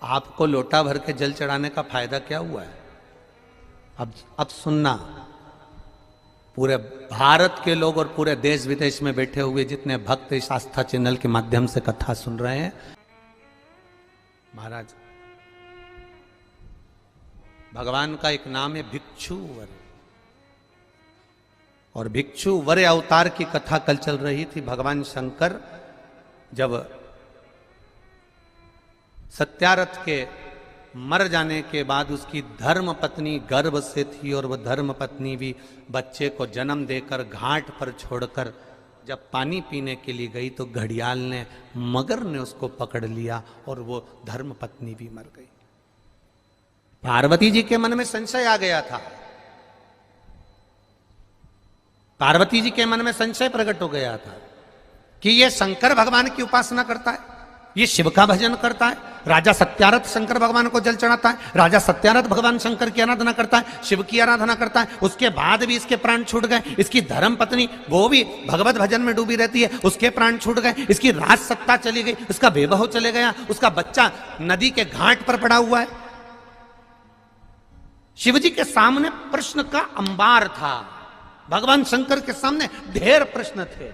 आपको लोटा भर के जल चढ़ाने का फायदा क्या हुआ है? अब सुनना, पूरे भारत के लोग और पूरे देश विदेश में बैठे हुए जितने भक्त इस आस्था चैनल के माध्यम से कथा सुन रहे हैं, महाराज भगवान का एक नाम है भिक्षुवर, और भिक्षुवर अवतार की कथा कल चल रही थी। भगवान शंकर जब सत्यारथ के मर जाने के बाद उसकी धर्म पत्नी गर्भ से थी, और वह धर्म पत्नी भी बच्चे को जन्म देकर घाट पर छोड़कर जब पानी पीने के लिए गई तो घड़ियाल ने, मगर ने उसको पकड़ लिया और वो धर्म पत्नी भी मर गई। पार्वती जी के मन में संशय आ गया था, पार्वती जी के मन में संशय प्रकट हो गया था कि ये शंकर भगवान की उपासना करता है, ये शिव का भजन करता है। राजा सत्यारथ शंकर भगवान को जल चढ़ाता है, राजा सत्यारथ भगवान शंकर की आराधना करता है, शिव की आराधना करता है। उसके बाद भी इसके प्राण छूट गए। इसकी धर्म पत्नी वो भी भगवत भजन में डूबी रहती है, उसके प्राण छूट गए। इसकी राज सत्ता चली गई, उसका वैभव चले गया, उसका बच्चा नदी के घाट पर पड़ा हुआ है। शिवजी के सामने प्रश्न का अंबार था, भगवान शंकर के सामने ढेर प्रश्न थे।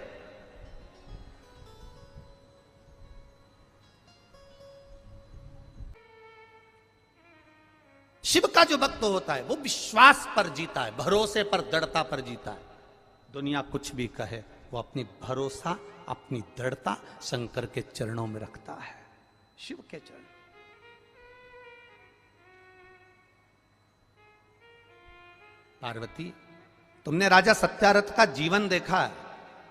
शिव का जो भक्त होता है वो विश्वास पर जीता है, भरोसे पर, दृढ़ता पर जीता है। दुनिया कुछ भी कहे, वो अपनी भरोसा, अपनी दृढ़ता शंकर के चरणों में रखता है, शिव के चरण। पार्वती, तुमने राजा सत्यारथ का जीवन देखा है,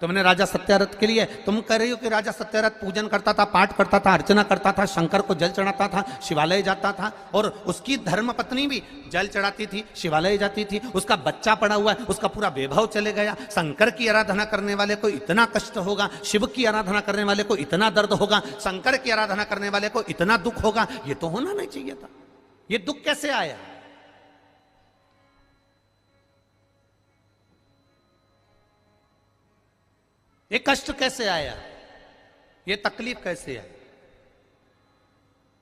तुमने राजा सत्यारथ के लिए, तुम कह रही हो कि राजा सत्यारथ पूजन करता था, पाठ करता था, अर्चना करता था, शंकर को जल चढ़ाता था, शिवालय जाता था, और उसकी धर्म पत्नी भी जल चढ़ाती थी, शिवालय जाती थी। उसका बच्चा पड़ा हुआ है, उसका पूरा वैभव चले गया। शंकर की आराधना करने वाले को इतना कष्ट होगा, शिव की आराधना करने वाले को इतना दर्द होगा, शंकर की आराधना करने वाले को इतना दुख होगा, ये तो होना नहीं चाहिए था। ये दुख कैसे आया? ये कष्ट कैसे आया? ये तकलीफ कैसे आई?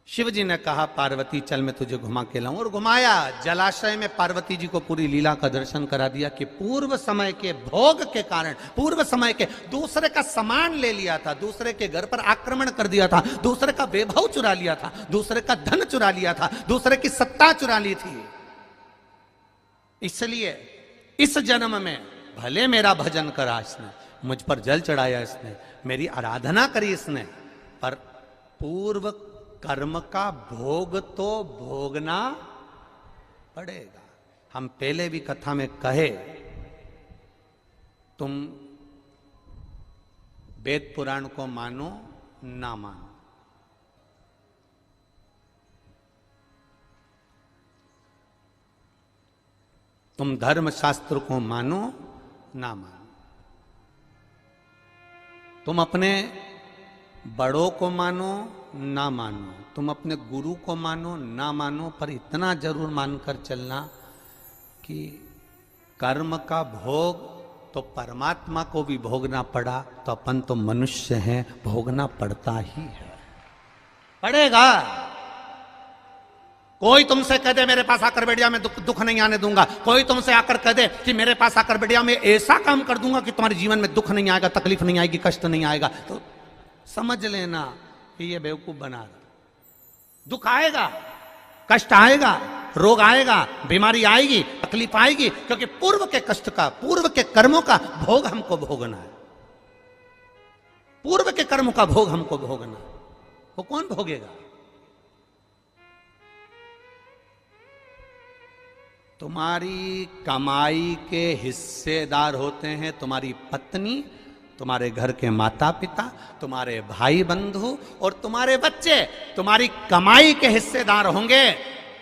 शिव जी ने कहा, पार्वती चल मैं तुझे घुमा के लाऊं, और घुमाया। जलाशय में पार्वती जी को पूरी लीला का दर्शन करा दिया कि पूर्व समय के भोग के कारण, पूर्व समय के दूसरे का सामान ले लिया था, दूसरे के घर पर आक्रमण कर दिया था, दूसरे का वैभव चुरा लिया था, दूसरे का धन चुरा लिया था, दूसरे की सत्ता चुरा ली थी। इसलिए इस जन्म में भले मेरा भजन करा इसने, मुझ पर जल चढ़ाया इसने, मेरी आराधना करी इसने, पर पूर्व कर्म का भोग तो भोगना पड़ेगा। हम पहले भी कथा में कहे, तुम वेद पुराण को मानो ना मानो, तुम धर्म शास्त्र को मानो ना मानो, तुम अपने बड़ों को मानो ना मानो, तुम अपने गुरु को मानो ना मानो, पर इतना जरूर मानकर चलना कि कर्म का भोग तो परमात्मा को भी भोगना पड़ा, तो अपन तो मनुष्य हैं, भोगना पड़ता ही है, पड़ेगा। कोई तुमसे कह दे मेरे पास आकर बैठ जा, मैं दुख नहीं आने दूंगा, कोई तुमसे आकर कह दे कि मेरे पास आकर बैठ जा, मैं ऐसा काम कर दूंगा कि तुम्हारे जीवन में दुख नहीं आएगा, तकलीफ नहीं आएगी, कष्ट नहीं आएगा, तो समझ लेना कि ये बेवकूफ बना रहा। दुख आएगा, कष्ट आएगा, रोग आएगा, बीमारी आएगी, तकलीफ आएगी, क्योंकि पूर्व के कष्ट का, पूर्व के कर्मों का भोग हमको भोगना है। पूर्व के कर्मों का भोग हमको भोगना, वो कौन भोगेगा? तुम्हारी कमाई के हिस्सेदार होते हैं तुम्हारी पत्नी, तुम्हारे घर के माता पिता, तुम्हारे भाई बंधु और तुम्हारे बच्चे। तुम्हारी कमाई के हिस्सेदार होंगे,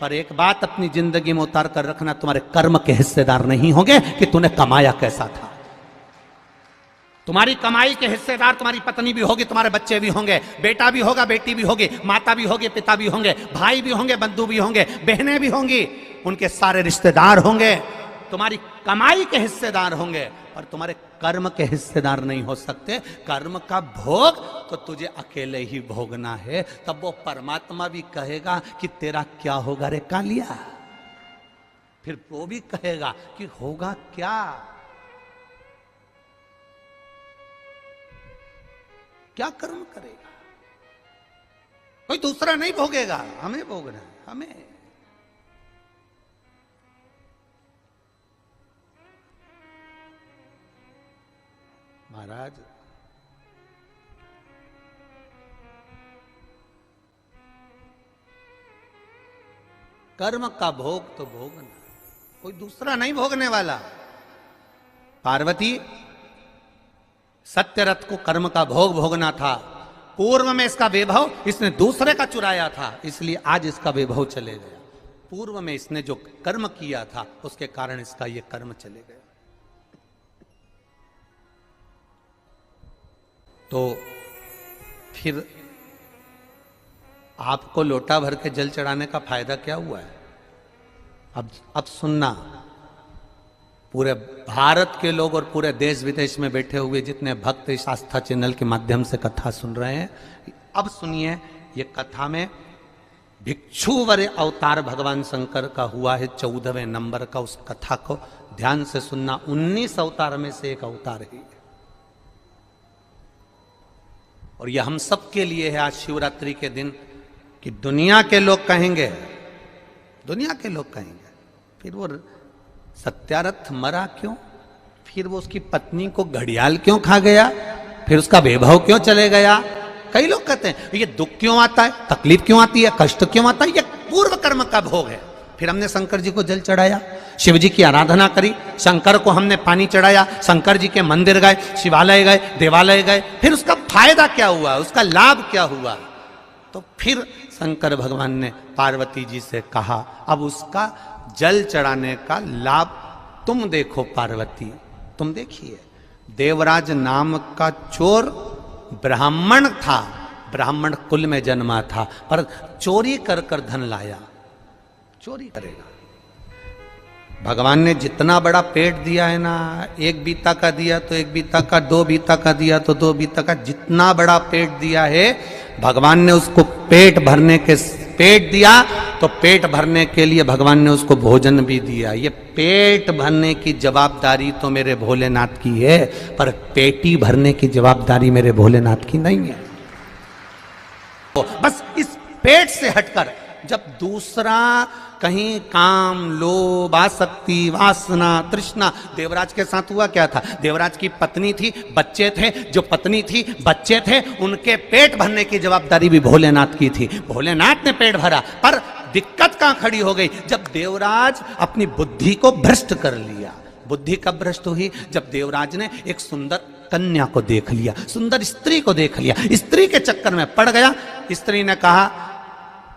पर एक बात अपनी जिंदगी में उतार कर रखना, तुम्हारे कर्म के हिस्सेदार नहीं होंगे कि तूने कमाया कैसा था। तुम्हारी कमाई के हिस्सेदार तुम्हारी पत्नी भी होगी, तुम्हारे बच्चे भी होंगे, बेटा भी होगा, बेटी भी होगी, माता भी होगी, पिता भी होंगे, भाई भी होंगे, बंधु भी होंगे, बहनें भी होंगी, उनके सारे रिश्तेदार होंगे, तुम्हारी कमाई के हिस्सेदार होंगे, पर तुम्हारे कर्म के हिस्सेदार नहीं हो सकते। कर्म का भोग तो तुझे अकेले ही भोगना है। तब वो परमात्मा भी कहेगा कि तेरा क्या होगा रे कालिया। फिर वो भी कहेगा कि होगा क्या, क्या कर्म करेगा। कोई दूसरा नहीं भोगेगा, हमें भोगना है, हमें। महाराज कर्म का भोग तो भोगना, कोई दूसरा नहीं भोगने वाला। पार्वती सत्यरथ को कर्म का भोग भोगना था। पूर्व में इसका वैभव इसने दूसरे का चुराया था, इसलिए आज इसका वैभव चले गया। पूर्व में इसने जो कर्म किया था उसके कारण इसका ये कर्म चले गया। तो फिर आपको लोटा भर के जल चढ़ाने का फायदा क्या हुआ है? अब सुनना, पूरे भारत के लोग और पूरे देश विदेश में बैठे हुए जितने भक्त इस आस्था चैनल के माध्यम से कथा सुन रहे हैं, अब सुनिए। ये कथा में भिक्षुवर अवतार भगवान शंकर का हुआ है 14वें नंबर का। उस कथा को ध्यान से सुनना। 19 अवतार में से एक अवतार है और यह हम सब के लिए है आज शिवरात्रि के दिन कि दुनिया के लोग कहेंगे, दुनिया के लोग कहेंगे फिर वो सत्यारथ मरा क्यों, फिर वो उसकी पत्नी को घड़ियाल क्यों खा गया, फिर उसका वैभव क्यों चले गया। कई लोग कहते हैं ये दुख क्यों आता है, तकलीफ क्यों आती है, कष्ट क्यों आता है, ये पूर्व कर्म का भोग है। फिर हमने शंकर जी को जल चढ़ाया, शिव जी की आराधना करी, शंकर को हमने पानी चढ़ाया, शंकर जी के मंदिर गए, शिवालय गए, देवालय गए, फिर उसका फायदा क्या हुआ, उसका लाभ क्या हुआ। तो फिर शंकर भगवान ने पार्वती जी से कहा अब उसका जल चढ़ाने का लाभ तुम देखो पार्वती, तुम देखिए। देवराज नाम का चोर ब्राह्मण था, ब्राह्मण कुल में जन्मा था, पर चोरी कर कर धन लाया। चोरी करेगा। भगवान ने जितना बड़ा पेट दिया है ना, 1 बीता का दिया तो 1 बीता का, 2 बीता का दिया तो 2 बीता का, जितना बड़ा पेट दिया है भगवान ने उसको पेट भरने के, पेट दिया तो पेट भरने के लिए भगवान ने उसको भोजन भी दिया। ये पेट भरने की जवाबदारी तो मेरे भोलेनाथ की है, पर पेटी भरने की जवाबदारी मेरे भोलेनाथ की नहीं है। तो बस इस पेट से हटकर जब दूसरा कहीं काम, लोभ, आसक्ति, वासना, तृष्णा, देवराज के साथ हुआ क्या था? देवराज की पत्नी थी, बच्चे थे, जो पत्नी थी, बच्चे थे, उनके पेट भरने की जवाबदारी भी भोलेनाथ की थी। भोलेनाथ ने पेट भरा, पर दिक्कत कहां खड़ी हो गई? जब देवराज अपनी बुद्धि को भ्रष्ट कर लिया। बुद्धि कब भ्रष्ट हुई? जब देवराज ने एक सुंदर कन्या को देख लिया, सुंदर स्त्री को देख लिया, स्त्री के चक्कर में पड़ गया। स्त्री ने कहा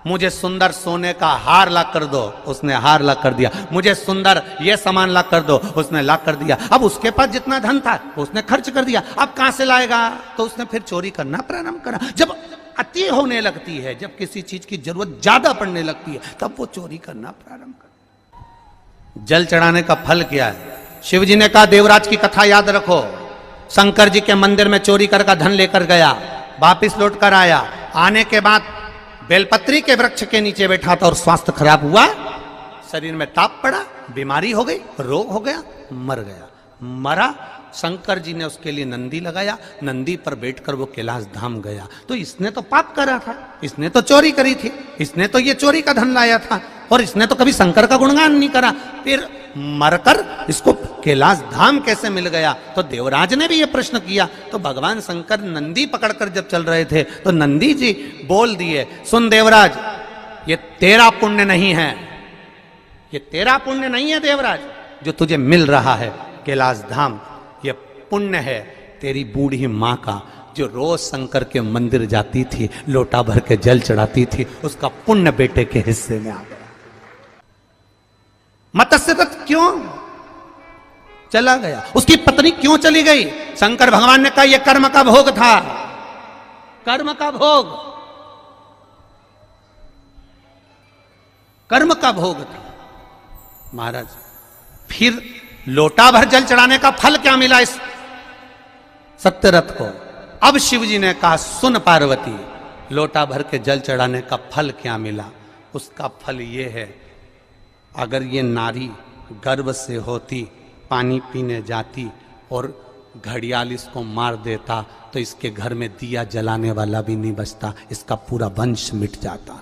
मुझे सुंदर सोने का हार ला कर दो, उसने हार ला कर दिया। मुझे सुंदर ये सामान ला कर दो, उसने ला कर दिया। अब उसके पास जितना धन था उसने खर्च कर दिया, अब कहां से लाएगा? तो उसने फिर चोरी करना प्रारंभ करा। जब अति होने लगती है, जब किसी चीज की जरूरत ज्यादा पड़ने लगती है, तब वो चोरी करना प्रारंभ कर। जल चढ़ाने का फल क्या है? शिव जी ने कहा देवराज की कथा याद रखो, शंकर जी के मंदिर में चोरी कर का धन लेकर गया, वापिस लौट कर आया, आने के बाद बेलपत्री के वृक्ष के नीचे बैठा था और स्वास्थ्य खराब हुआ, शरीर में ताप पड़ा, बीमारी हो गई, रोग हो गया, मर गया। मरा, शंकर जी ने उसके लिए नंदी लगाया, नंदी पर बैठकर वो कैलाश धाम गया। तो इसने तो पाप करा था, इसने तो चोरी करी थी, इसने तो ये चोरी का धन लाया था, और इसने तो कभी शंकर का गुणगान नहीं करा। फिर मरकर इसको कैलाश धाम कैसे मिल गया? तो देवराज ने भी ये प्रश्न किया। तो भगवान शंकर नंदी पकड़कर जब चल रहे थे तो नंदी जी बोल दिए, सुन देवराज, ये तेरा पुण्य नहीं है, ये तेरा पुण्य नहीं है देवराज, जो तुझे मिल रहा है कैलाश धाम, ये पुण्य है तेरी बूढ़ी माँ का, जो रोज शंकर के मंदिर जाती थी, लोटा भर के जल चढ़ाती थी, उसका पुण्य बेटे के हिस्से में आ गया। मत्स्य रथ क्यों चला गया? उसकी पत्नी क्यों चली गई? शंकर भगवान ने कहा यह कर्म का भोग था, कर्म का भोग, कर्म का भोग था। महाराज फिर लोटा भर जल चढ़ाने का फल क्या मिला इस सत्यरथ को? अब शिव जी ने कहा, सुन पार्वती, लोटा भर के जल चढ़ाने का फल क्या मिला? उसका फल ये है, अगर ये नारी गर्भ से होती, पानी पीने जाती और घड़ियाल इसको मार देता तो इसके घर में दिया जलाने वाला भी नहीं बचता, इसका पूरा वंश मिट जाता।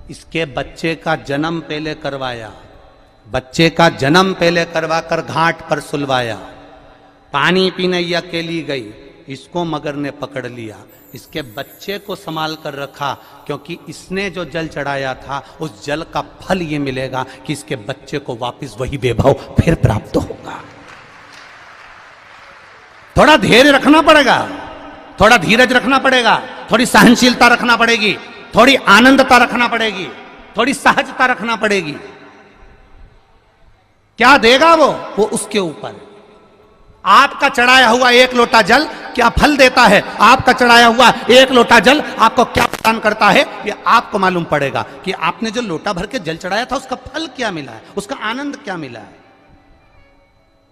इसके बच्चे का जन्म पहले करवाया, बच्चे का जन्म पहले करवा कर घाट पर सुलवाया। पानी पीने ये अकेली गई, इसको मगर ने पकड़ लिया, इसके बच्चे को संभाल कर रखा, क्योंकि इसने जो जल चढ़ाया था उस जल का फल ये मिलेगा कि इसके बच्चे को वापस वही वैभव फिर प्राप्त होगा। थोड़ा धैर्य रखना पड़ेगा, थोड़ा धीरज रखना पड़ेगा, थोड़ी सहनशीलता रखना पड़ेगी, थोड़ी आनंदता रखना पड़ेगी, थोड़ी सहजता रखना पड़ेगी। क्या देगा वो उसके ऊपर। आपका चढ़ाया हुआ एक लोटा जल क्या फल देता है, आपका चढ़ाया हुआ एक लोटा जल आपको क्या प्रदान करता है, ये आपको मालूम पड़ेगा कि आपने जो लोटा भर के जल चढ़ाया था उसका फल क्या मिला है, उसका आनंद क्या मिला है,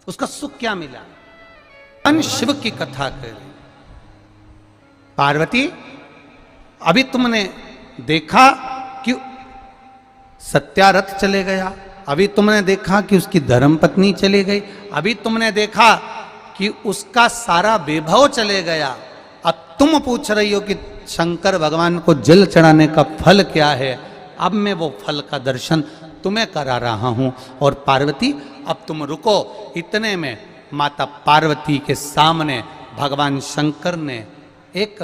उसका सुख क्या मिला है। शिव की कथा करें। पार्वती, अभी तुमने देखा कि सत्यारथ चले गया, अभी तुमने देखा कि उसकी धर्मपत्नी चली गई, अभी तुमने देखा कि उसका सारा वैभव चले गया। अब तुम पूछ रही हो कि शंकर भगवान को जल चढ़ाने का फल क्या है। अब मैं वो फल का दर्शन तुम्हें करा रहा हूं। और पार्वती, अब तुम रुको। इतने में माता पार्वती के सामने भगवान शंकर ने एक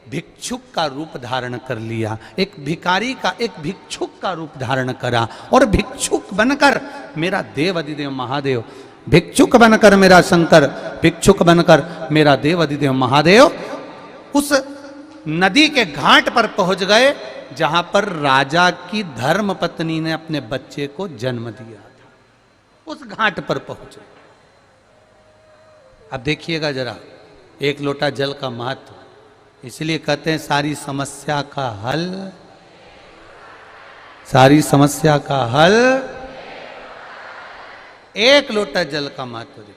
भिक्षुक का रूप धारण कर लिया, एक भिखारी का, एक भिक्षुक का रूप धारण करा। और भिक्षुक बनकर मेरा देव अधिदेव महादेव, भिक्षुक बनकर मेरा शंकर, भिक्षुक बनकर मेरा देव अधिदेव महादेव उस नदी के घाट पर पहुंच गए जहां पर राजा की धर्म पत्नी ने अपने बच्चे को जन्म दिया था। उस घाट पर पहुंचे। अब देखिएगा जरा एक लोटा जल का महत्व। इसलिए कहते हैं सारी समस्या का हल, सारी समस्या का हल एक लोटा जल का महत्व। देखिए,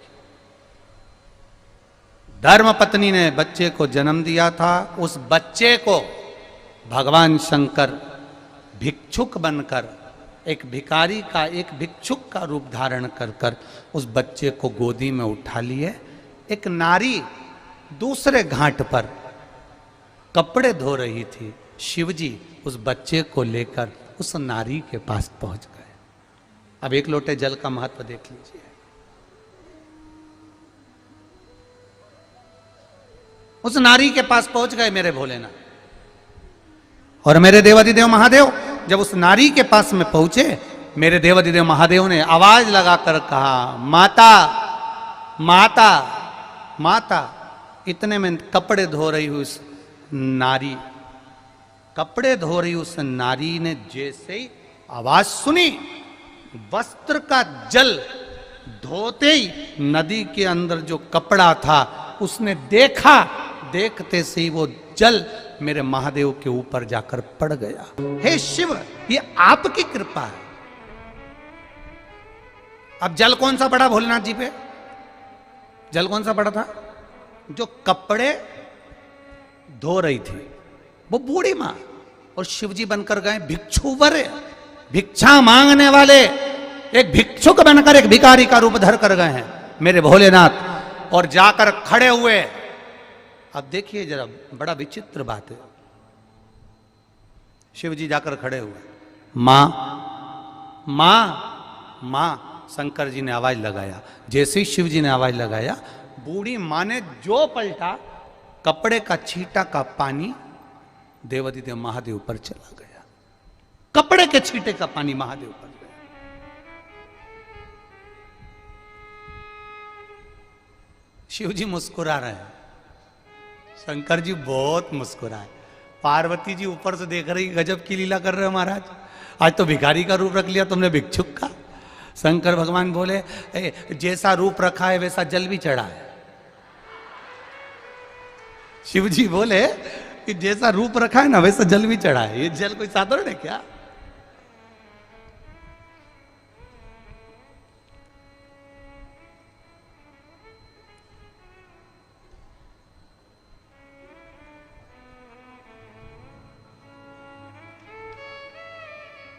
धर्म पत्नी ने बच्चे को जन्म दिया था, उस बच्चे को भगवान शंकर भिक्षुक बनकर, एक भिखारी का, एक भिक्षुक का रूप धारण कर कर उस बच्चे को गोदी में उठा लिए। एक नारी दूसरे घाट पर कपड़े धो रही थी, शिवजी उस बच्चे को लेकर उस नारी के पास पहुंच गए। अब एक लोटे जल का महत्व देख लीजिए। उस नारी के पास पहुंच गए मेरे भोलेनाथ और मेरे देवाधिदेव महादेव। जब उस नारी के पास में पहुंचे, मेरे देवाधिदेव महादेव ने आवाज लगाकर कहा, माता माता माता। इतने में कपड़े धो रही हुई उस नारी, कपड़े धो रही उस नारी ने जैसे ही आवाज सुनी, वस्त्र का जल धोते ही नदी के अंदर जो कपड़ा था उसने देखा, देखते से ही वो जल मेरे महादेव के ऊपर जाकर पड़ गया। हे शिव, ये आपकी कृपा है। अब जल कौन सा पड़ा भोलेनाथ जी पे? जल कौन सा पड़ा था? जो कपड़े धो रही थी वो बूढ़ी मां, और शिवजी बनकर गए भिक्षुवर, भिक्षा मांगने वाले, एक भिक्षुक बनकर एक भिखारी का रूप धर कर गए हैं मेरे भोलेनाथ, और जाकर खड़े हुए। अब देखिए जरा, बड़ा विचित्र बात है। शिवजी जाकर खड़े हुए, मां मां मां। शंकर जी ने आवाज लगाया। जैसे ही शिव जी ने आवाज लगाया, बूढ़ी मां ने जो पलटा, कपड़े का छींटा का पानी देवाधिदेव महादेव पर चला गया। कपड़े के छींटे का पानी महादेव पर गया। शिव जी मुस्कुरा रहे हैं, शंकर जी बहुत मुस्कुराए। पार्वती जी ऊपर से देख रही, गजब की लीला कर रहे हो महाराज, आज तो भिखारी का रूप रख लिया तुमने, भिक्षुक का। शंकर भगवान बोले, जैसा रूप रखा है वैसा जल भी चढ़ा है। शिव जी बोले कि जैसा रूप रखा है ना वैसा जल भी चढ़ा है। ये जल कोई साधारण है क्या?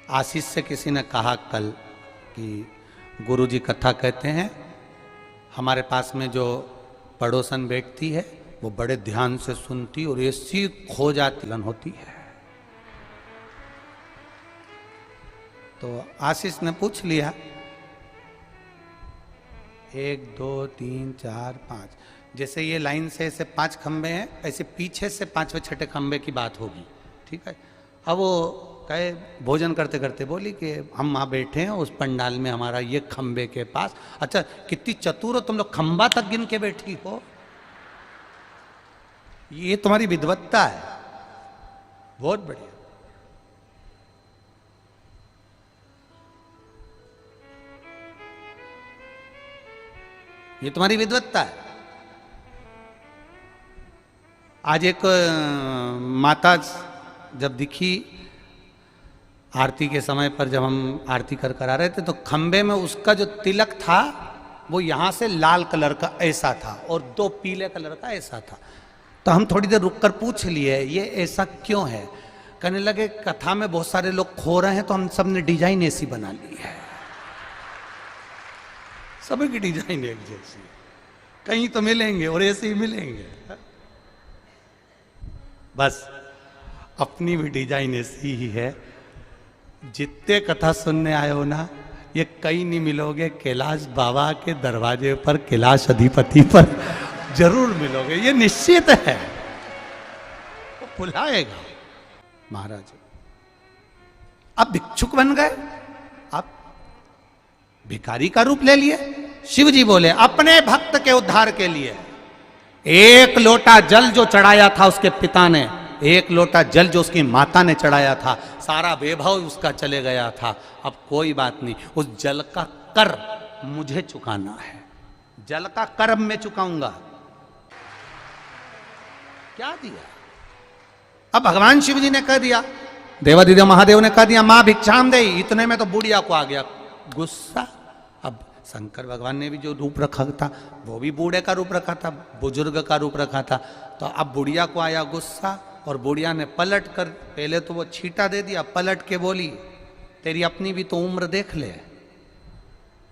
आशीष से किसी ने कहा कल कि गुरुजी कथा कहते हैं, हमारे पास में जो पड़ोसन व्यक्ति है वो बड़े ध्यान से सुनती और ऐसी खो जाती होती है। तो आशीष ने पूछ लिया, 1 2 3 4 5, जैसे ये लाइन से ऐसे 5 खंबे हैं, ऐसे पीछे से 5वें छठे खंबे की बात होगी, ठीक है। अब वो कहे भोजन करते करते बोली कि हम वहाँ बैठे हैं उस पंडाल में, हमारा ये खंबे के पास। अच्छा कितनी चतुर हो तुम लोग, खंबा तक गिन के बैठी हो, ये तुम्हारी विद्वत्ता है, बहुत बढ़िया। ये तुम्हारी विद्वत्ता है। आज एक माता जब दिखी आरती के समय पर, जब हम आरती कर आ रहे थे, तो खंबे में उसका जो तिलक था वो यहां से लाल कलर का ऐसा था और 2 पीले कलर का ऐसा था। तो हम थोड़ी देर रुककर पूछ लिए ये ऐसा क्यों है। कहने लगे कथा में बहुत सारे लोग खो रहे हैं तो हम सब ने डिजाइन ऐसी बना ली है, सभी की डिजाइन एक जैसी, कहीं तो मिलेंगे और ऐसे ही मिलेंगे। बस अपनी भी डिजाइन ऐसी ही है। जितने कथा सुनने आए हो ना, ये कहीं नहीं मिलोगे, कैलाश बाबा के दरवाजे पर, कैलाश अधिपति पर जरूर मिलोगे, ये निश्चित है। वो बुलाएगा महाराज। अब भिक्षुक बन गए, अब भिखारी का रूप ले लिए। शिव जी बोले अपने भक्त के उद्धार के लिए 1 लोटा जल जो चढ़ाया था उसके पिता ने, 1 लोटा जल जो उसकी माता ने चढ़ाया था, सारा वैभव उसका चले गया था। अब कोई बात नहीं, उस जल का कर मुझे चुकाना है, जल का कर अब मैं चुकाऊंगा। क्या दिया? अब भगवान शिव जी ने कह दिया, देवादिदेव महादेव ने कह दिया मां भिक्षाम दे। इतने में तो बुढ़िया को आ गया गुस्सा। अब शंकर भगवान ने भी जो रूप रखा था वो भी बूढ़े का रूप रखा था, बुजुर्ग का रूप रखा था। तो अब बुढ़िया को आया गुस्सा और बुढ़िया ने पलट कर, पहले तो वो छींटा दे दिया, पलट के बोली तेरी अपनी भी तो उम्र देख ले।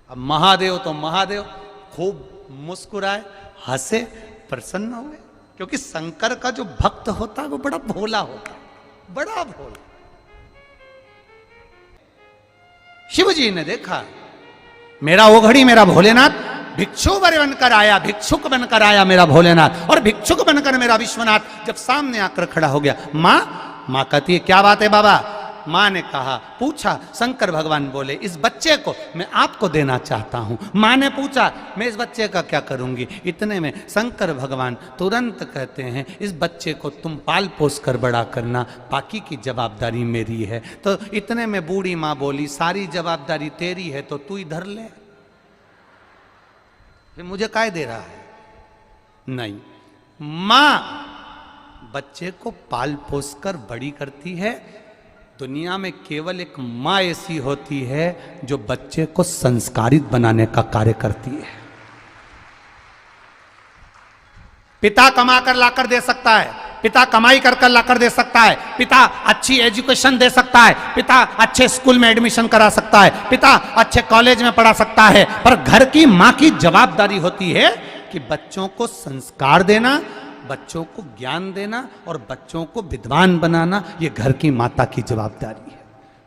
अब महादेव तो महादेव खूब मुस्कुराए, हंसे, प्रसन्न हुए, क्योंकि शंकर का जो भक्त होता है वो बड़ा भोला होता है, बड़ा भोला। शिव जी ने देखा मेरा ओघड़ी, मेरा भोलेनाथ भिक्षु बनकर आया, भिक्षुक बनकर आया मेरा भोलेनाथ, और भिक्षुक बनकर मेरा विश्वनाथ जब सामने आकर खड़ा हो गया। मां कहती है क्या बात है बाबा? मां ने कहा, पूछा, शंकर भगवान बोले इस बच्चे को मैं आपको देना चाहता हूं। मां ने पूछा मैं इस बच्चे का क्या करूंगी? इतने में शंकर भगवान तुरंत कहते हैं इस बच्चे को तुम पाल पोस कर बड़ा करना, बाकी की जवाबदारी मेरी है। तो इतने में बूढ़ी मां बोली सारी जवाबदारी तेरी है तो तू इधर ले, फिर मुझे काय दे रहा है? नहीं, मां बच्चे को पाल पोस कर बड़ी करती है। दुनिया में केवल एक मां ऐसी होती है जो बच्चे को संस्कारित बनाने का कार्य करती है। पिता कमा कर लाकर दे सकता है, पिता कमाई कर लाकर दे सकता है, पिता अच्छी एजुकेशन दे सकता है, पिता अच्छे स्कूल में एडमिशन करा सकता है, पिता अच्छे कॉलेज में पढ़ा सकता है, पर घर की मां की जवाबदारी होती है कि बच्चों को संस्कार देना, बच्चों को ज्ञान देना और बच्चों को विद्वान बनाना। ये घर की माता की जवाबदारी है।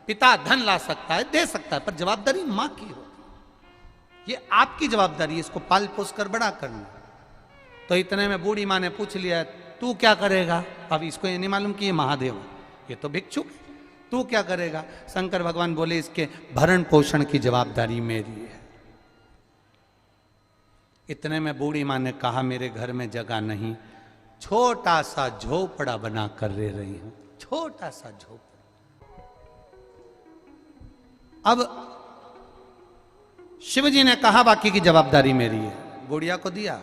पिता धन ला सकता है, दे सकता है, पर जवाबदारी मां की होती है। ये आपकी जवाबदारी है इसको पाल पोस कर बड़ा करना। तो इतने में बूढ़ी मां ने पूछ लिया तू क्या करेगा? अब इसको ये नहीं मालूम कि ये महादेव है, ये तो भिक्षुक है, तू क्या करेगा? शंकर भगवान बोले इसके भरण पोषण की जवाबदारी मेरी है। इतने में बूढ़ी मां ने कहा मेरे घर में जगह नहीं, छोटा सा झोपड़ा बना कर रह रही हूं, छोटा सा झोपड़ा। अब शिव जी ने कहा बाकी की जवाबदारी मेरी है, बुढ़िया को दिया।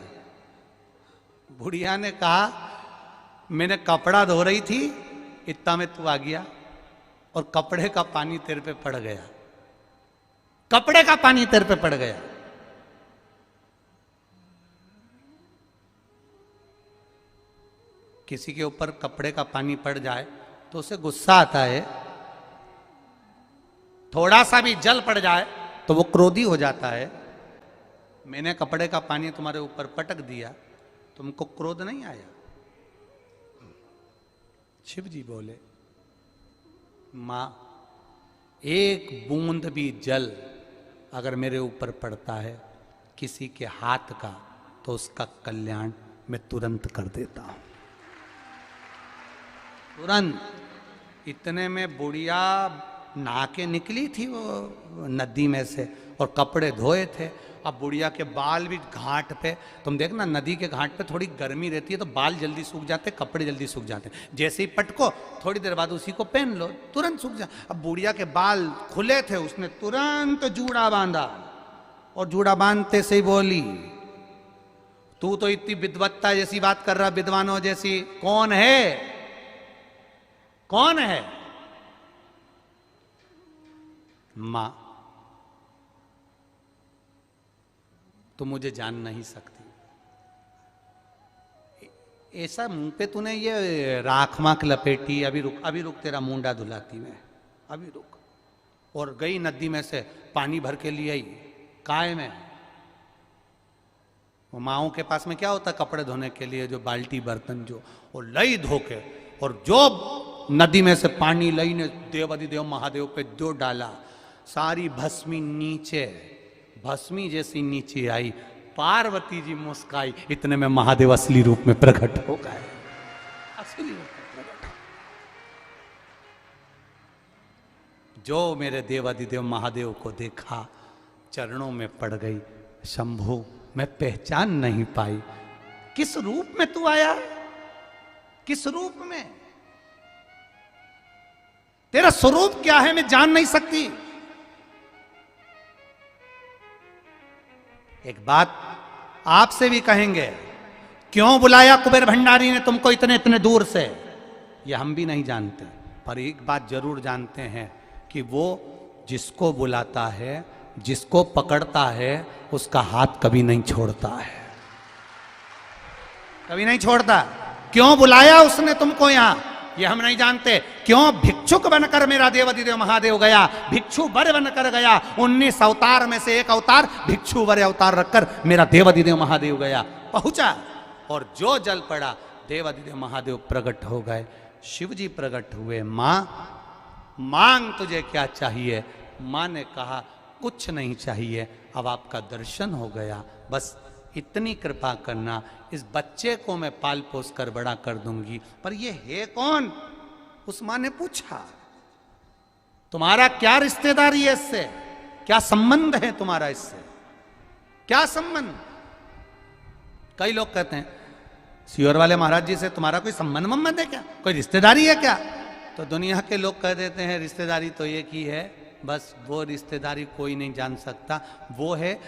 बुढ़िया ने कहा मैंने कपड़ा धो रही थी, इतना में तू आ गया और कपड़े का पानी तेरे पे पड़ गया, कपड़े का पानी तेरे पे पड़ गया। किसी के ऊपर कपड़े का पानी पड़ जाए तो उसे गुस्सा आता है, थोड़ा सा भी जल पड़ जाए तो वो क्रोधी हो जाता है। मैंने कपड़े का पानी तुम्हारे ऊपर पटक दिया, तुमको क्रोध नहीं आया? शिव जी बोले, मां, एक बूंद भी जल अगर मेरे ऊपर पड़ता है किसी के हाथ का, तो उसका कल्याण मैं तुरंत कर देता हूं, तुरंत। इतने में बुढ़िया नहा के निकली थी वो नदी में से, और कपड़े धोए थे। अब बुढ़िया के बाल भी घाट पे, तुम देखना नदी के घाट पे थोड़ी गर्मी रहती है तो बाल जल्दी सूख जाते, कपड़े जल्दी सूख जाते। जैसे ही पटको थोड़ी देर बाद उसी को पहन लो, तुरंत सूख जा। अब बुढ़िया के बाल खुले थे, उसने तुरंत जूड़ा बांधा, और जूड़ा बांधते से ही बोली, तू तो इतनी विद्वत्ता जैसी बात कर रहा, विद्वानों जैसी, कौन है? कौन है? मां, तो मुझे जान नहीं सकती। ऐसा मुंह पे तूने ये राख माख लपेटी, अभी रुक तेरा मुंडा धुलाती मैं, अभी रुक। और गई नदी में से पानी भर के लिए आई, काय में वो माओं के पास में क्या होता कपड़े धोने के लिए, जो बाल्टी बर्तन जो, वो लई धो के, और जो नदी में से पानी लई ने देवाधिदेव महादेव पे जो डाला, सारी भस्मी नीचे, भस्मी जैसी नीचे आई। पार्वती जी मुस्काई, इतने में महादेव असली रूप में प्रकट हो गए, असली रूप में प्रकट। जो मेरे देवाधिदेव महादेव को देखा, चरणों में पड़ गई, शंभु मैं पहचान नहीं पाई, किस रूप में तू आया, किस रूप में, तेरा स्वरूप क्या है मैं जान नहीं सकती। एक बात आपसे भी कहेंगे, क्यों बुलाया कुबेर भंडारी ने तुमको इतने इतने दूर से, ये हम भी नहीं जानते, पर एक बात जरूर जानते हैं कि वो जिसको बुलाता है, जिसको पकड़ता है, उसका हाथ कभी नहीं छोड़ता है, कभी नहीं छोड़ता। क्यों बुलाया उसने तुमको यहां, ये हम नहीं जानते। क्यों भिक्षुक बनकर मेरा देवाधिदेव महादेव गया, भिक्षु वर बनकर गया, 19 अवतार में से एक अवतार भिक्षु वर अवतार रखकर मेरा देवाधिदेव महादेव गया, पहुंचा, और जो जल पड़ा देवाधिदेव महादेव प्रकट हो गए, शिव जी प्रकट हुए। मां, मांग तुझे क्या चाहिए? मां ने कहा कुछ नहीं चाहिए, अब आपका दर्शन हो गया, बस इतनी कृपा करना, इस बच्चे को मैं पाल पोस कर बड़ा कर दूंगी। पर ये है कौन? उस मां ने पूछा, तुम्हारा क्या रिश्तेदारी है इससे, क्या संबंध है तुम्हारा इससे, क्या संबंध? कई लोग कहते हैं सियोर वाले महाराज जी से तुम्हारा कोई संबंध है क्या, कोई रिश्तेदारी है क्या? तो दुनिया के लोग कह देते हैं रिश्तेदारी तो एक ही है, बस वो रिश्तेदारी कोई नहीं जान सकता। वो है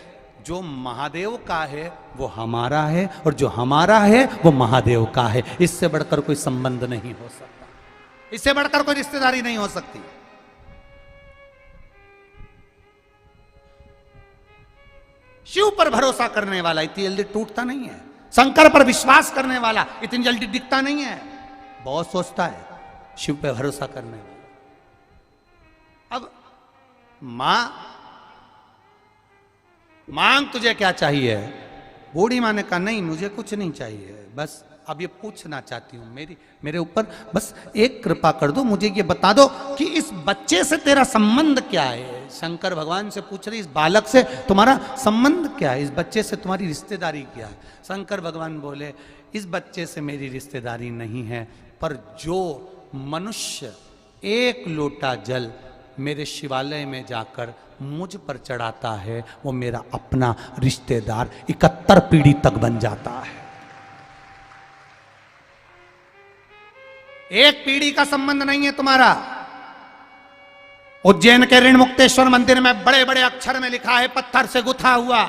जो महादेव का है वो हमारा है, और जो हमारा है वो महादेव का है। इससे बढ़कर कोई संबंध नहीं हो सकता, इससे बढ़कर कोई रिश्तेदारी नहीं हो सकती। शिव पर भरोसा करने वाला इतनी जल्दी टूटता नहीं है, शंकर पर विश्वास करने वाला इतनी जल्दी दिखता नहीं है, बहुत सोचता है शिव पे भरोसा करने वाला। अब मां, मांग तुझे क्या चाहिए? बूढ़ी मां ने कहा नहीं मुझे कुछ नहीं चाहिए, बस अब ये पूछना चाहती हूं, मेरे ऊपर बस एक कृपा कर दो, मुझे ये बता दो कि इस बच्चे से तेरा संबंध क्या है। शंकर भगवान से पूछ रही, इस बालक से तुम्हारा संबंध क्या है, इस बच्चे से तुम्हारी रिश्तेदारी क्या है? शंकर भगवान बोले, इस बच्चे से मेरी रिश्तेदारी नहीं है, पर जो मनुष्य एक लोटा जल मेरे शिवालय में जाकर मुझ पर चढ़ाता है वो मेरा अपना रिश्तेदार 71 पीढ़ी तक बन जाता है। एक पीढ़ी का संबंध नहीं है तुम्हारा। उज्जैन के ऋण मुक्तेश्वर मंदिर में बड़े बड़े अक्षर में लिखा है, पत्थर से गुथा हुआ,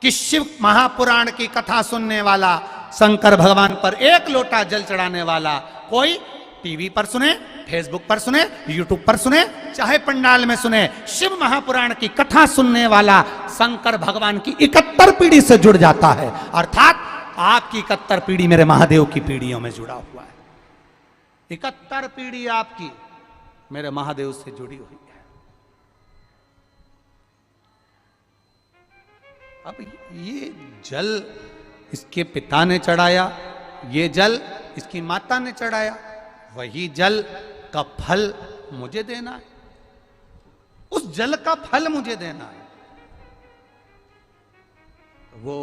कि शिव महापुराण की कथा सुनने वाला, शंकर भगवान पर एक लोटा जल चढ़ाने वाला, कोई टीवी पर सुने, फेसबुक पर सुने, यूट्यूब पर सुने, चाहे पंडाल में सुने, शिव महापुराण की कथा सुनने वाला शंकर भगवान की 71 पीढ़ी से जुड़ जाता है। अर्थात आपकी 71 पीढ़ी मेरे महादेव की पीढ़ियों में जुड़ा हुआ है। 71 पीढ़ी आपकी मेरे महादेव से जुड़ी हुई है। अब ये जल इसके पिता ने चढ़ाया, ये जल इसकी माता ने चढ़ाया, वही जल का फल मुझे देना है, उस जल का फल मुझे देना है। वो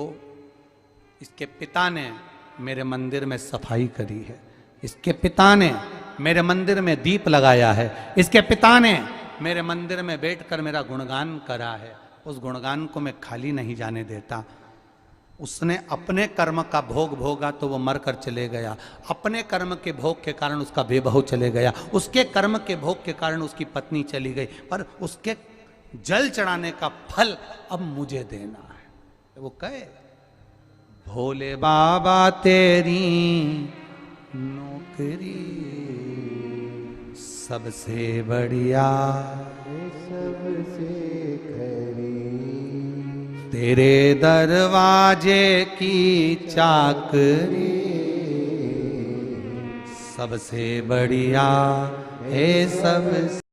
इसके पिता ने मेरे मंदिर में सफाई करी है, इसके पिता ने मेरे मंदिर में दीप लगाया है, इसके पिता ने मेरे मंदिर में बैठकर मेरा गुणगान करा है, उस गुणगान को मैं खाली नहीं जाने देता। उसने अपने कर्म का भोग भोगा तो वो मरकर चले गया, अपने कर्म के भोग के कारण उसका बेबहू चले गया, उसके कर्म के भोग के कारण उसकी पत्नी चली गई, पर उसके जल चढ़ाने का फल अब मुझे देना है। वो कहे, भोले बाबा तेरी नौकरी सबसे बढ़िया, सबसे खरी, तेरे दरवाजे की चाकरी सबसे बढ़िया है, सबसे